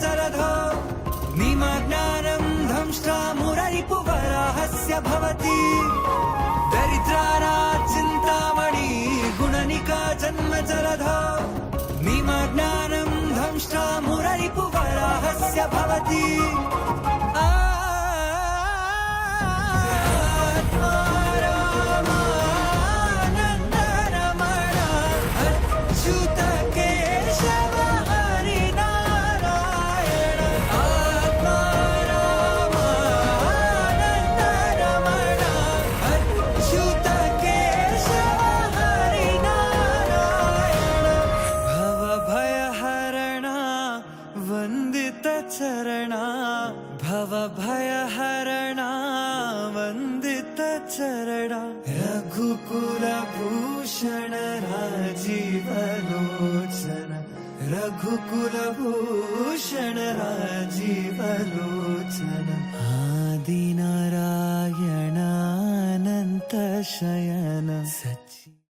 जलधो निमग्नानं दंष्ट्रा मुररिपुवराहस्य भवति दरिद्राणां चिन्तामणि गुणनिका जन्म जलधो निमग्नानं दंष्ट्रा मुररिपुवराहस्य भवति वंदित चरणा भवभयहरणा वंदित चरणा रघुकुलभूषण राजीवलोचन रघुकुलभूषण राजीवलोचन आदिनारायण अनंत शयन सच्ची